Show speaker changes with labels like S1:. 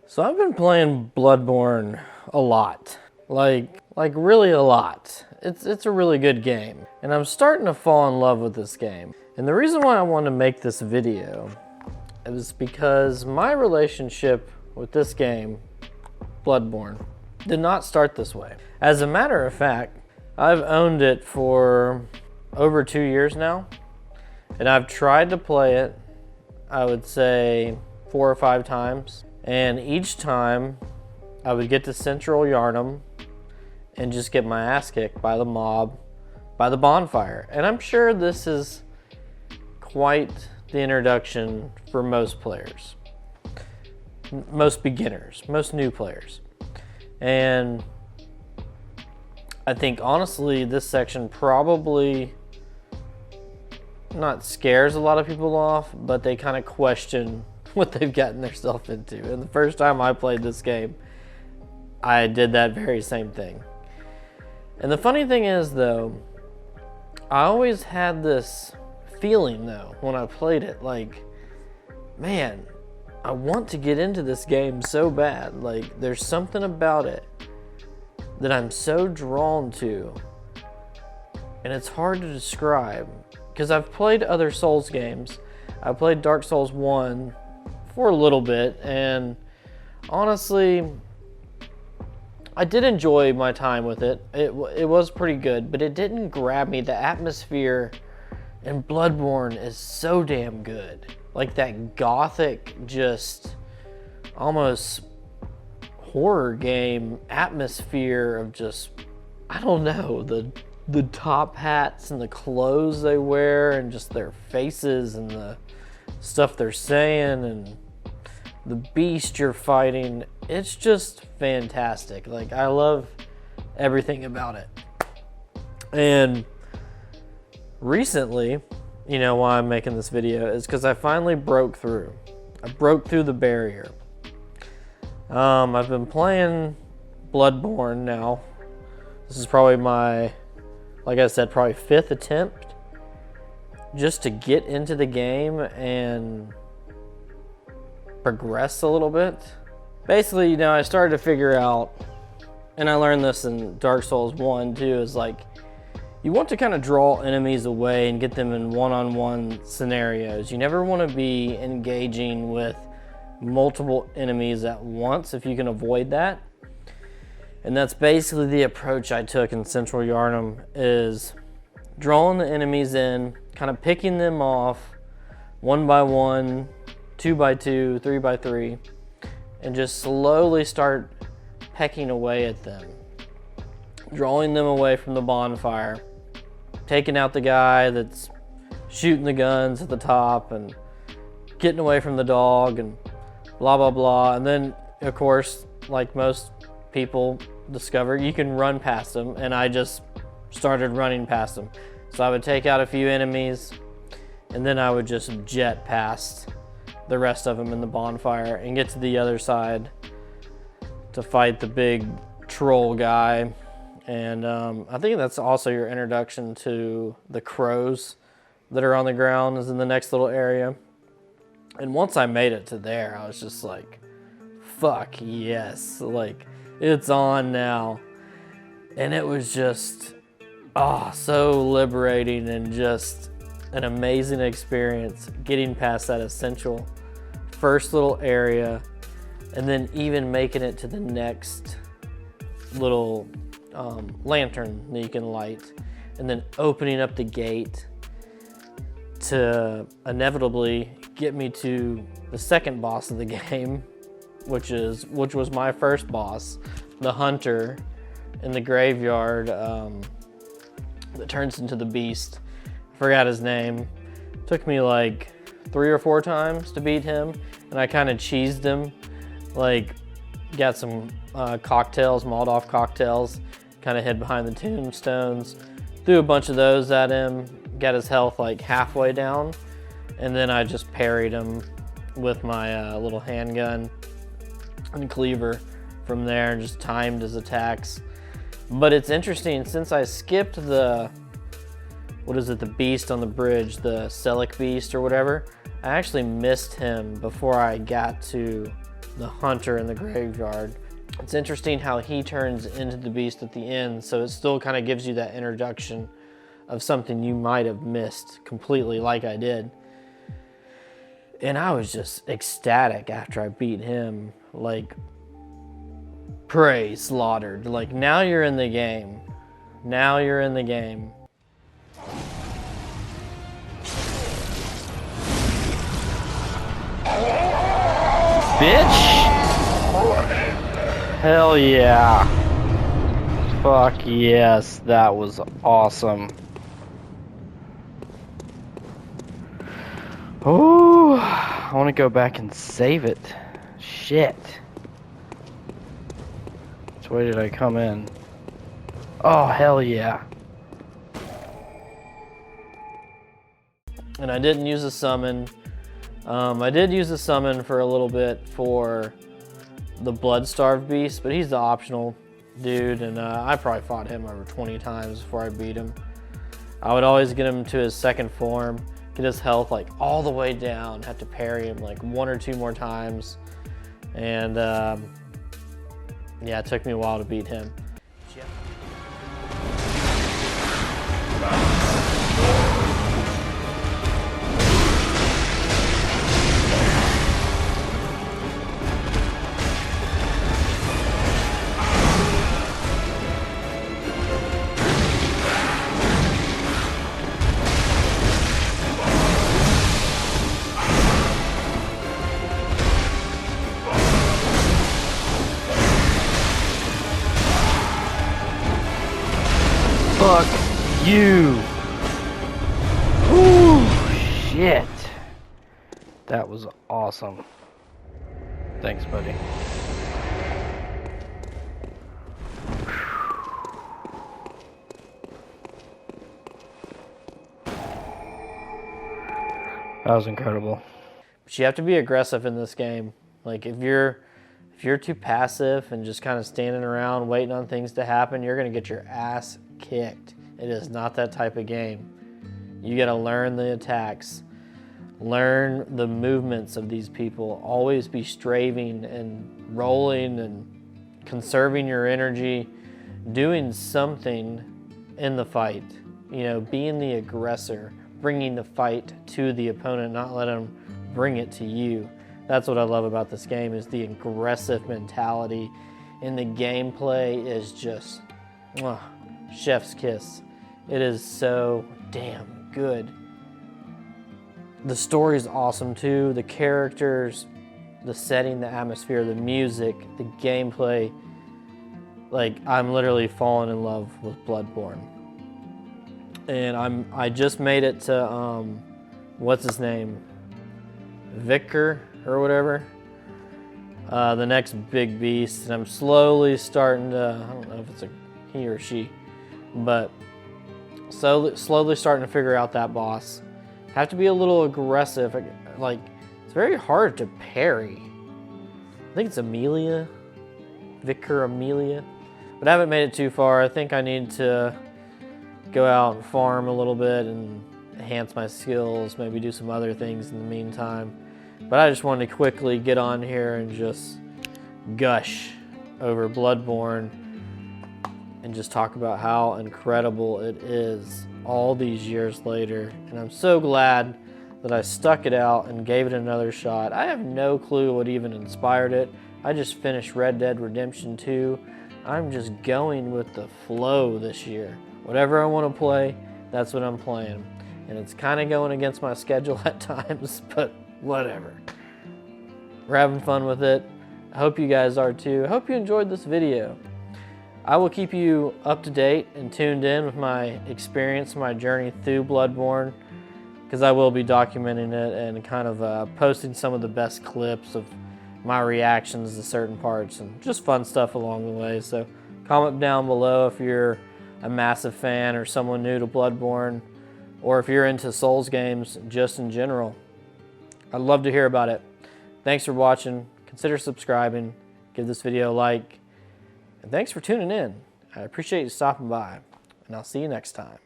S1: So I've been playing Bloodborne a lot, like really a lot. It's a really good game, and I'm starting to fall in love with this game. And the reason why I want to make this video is because my relationship with this game, Bloodborne, did not start this way. As a matter of fact, I've owned it for over 2 years now, and I've tried to play it, I would say 4 or 5 times. And each time I would get to Central Yharnam and just get my ass kicked by the mob, by the bonfire. And I'm sure this is quite the introduction for most players, most beginners, most new players. And I think honestly this section probably not scares a lot of people off, but they kind of question what they've gotten themselves into. And the first time I played this game, I did that very same thing. And the funny thing is though, I always had this feeling though when I played it, like, man, I want to get into this game so bad. Like, there's something about it that I'm so drawn to, and it's hard to describe because I've played other Souls games. I played Dark Souls 1 for a little bit, and honestly, I did enjoy my time with it. It was pretty good, but it didn't grab me. The atmosphere in Bloodborne is so damn good. Like that gothic, just almost horror game atmosphere of just, I don't know, the top hats and the clothes they wear and just their faces and the stuff they're saying and the beast you're fighting. It's just fantastic. Like, I love everything about it. And recently, you know why I'm making this video is because I finally broke through. I broke through the barrier. I've been playing Bloodborne now. This is probably my, like I said, probably 5th attempt just to get into the game and progress a little bit. Basically, you know, I started to figure out, and I learned this in Dark Souls 1 too, is like, you want to kind of draw enemies away and get them in one-on-one scenarios. You never want to be engaging with multiple enemies at once if you can avoid that. And that's basically the approach I took in Central Yharnam, is drawing the enemies in, kind of picking them off one by one, 2 by 2, 3 by 3, and just slowly start pecking away at them, drawing them away from the bonfire, taking out the guy that's shooting the guns at the top and getting away from the dog and blah blah blah. And then of course, like most people discover, you can run past them, and I just started running past them. So I would take out a few enemies and then I would just jet past the rest of them in the bonfire and get to the other side to fight the big troll guy. And I think that's also your introduction to the crows that are on the ground, is in the next little area. And once I made it to there, I was just like, fuck yes, like, it's on now. And it was just, so liberating and just an amazing experience getting past that essential first little area, and then even making it to the next little lantern that you can light, and then opening up the gate to inevitably get me to the second boss of the game, which was my first boss, the hunter in the graveyard that turns into the beast. I forgot his name. Took me like 3 or 4 times to beat him, and I kind of cheesed him, like got some cocktails, Molotov cocktails, kind of hid behind the tombstones, threw a bunch of those at him, got his health like halfway down, and then I just parried him with my little handgun and cleaver from there and just timed his attacks. But it's interesting, since I skipped the, what is it, the beast on the bridge, the Celic beast or whatever, I actually missed him before I got to the hunter in the graveyard. It's interesting how he turns into the beast at the end, so it still kind of gives you that introduction of something you might have missed completely, like I did. And I was just ecstatic after I beat him. Like, prey slaughtered. Like, now you're in the game. Now you're in the game. Bitch! Hell yeah. Fuck yes, that was awesome. Oh, I want to go back and save it. Shit. Which way did I come in? Oh, hell yeah. And I didn't use a summon. I did use a summon for a little bit for the Blood-Starved Beast, but he's the optional dude, and I probably fought him over 20 times before I beat him. I would always get him to his second form, get his health like all the way down, have to parry him like 1 or 2 more times, and yeah, it took me a while to beat him. Fuck you. Ooh, shit. That was awesome. Thanks, buddy. That was incredible. But you have to be aggressive in this game. Like, if you're too passive and just kind of standing around waiting on things to happen, you're gonna get your ass kicked. It is not that type of game. You gotta learn the attacks, learn the movements of these people, always be strafing and rolling and conserving your energy, doing something in the fight. You know, being the aggressor, bringing the fight to the opponent, not let them bring it to you. That's what I love about this game, is the aggressive mentality, and the gameplay is just chef's kiss. It is so damn good. The story is awesome too. The characters, the setting, the atmosphere, the music, the gameplay. Like, I'm literally falling in love with Bloodborne. And I just made it to what's his name? Vicar or whatever. The next big beast, and I'm slowly starting to, I don't know if it's a he or she, but slowly starting to figure out that boss. Have to be a little aggressive. Like, it's very hard to parry. I think it's Amelia, Vicar Amelia, but I haven't made it too far. I think I need to go out and farm a little bit and enhance my skills, maybe do some other things in the meantime. But I just wanted to quickly get on here and just gush over Bloodborne and just talk about how incredible it is all these years later. And I'm so glad that I stuck it out and gave it another shot. I have no clue what even inspired it. I just finished Red Dead Redemption 2. I'm just going with the flow this year. Whatever I want to play, that's what I'm playing. And it's kind of going against my schedule at times, but whatever. We're having fun with it. I hope you guys are too. I hope you enjoyed this video. I will keep you up to date and tuned in with my experience, my journey through Bloodborne, because I will be documenting it and kind of posting some of the best clips of my reactions to certain parts and just fun stuff along the way. So comment down below if you're a massive fan or someone new to Bloodborne, or if you're into Souls games just in general. I'd love to hear about it. Thanks for watching. Consider subscribing. Give this video a like. And thanks for tuning in. I appreciate you stopping by. And I'll see you next time.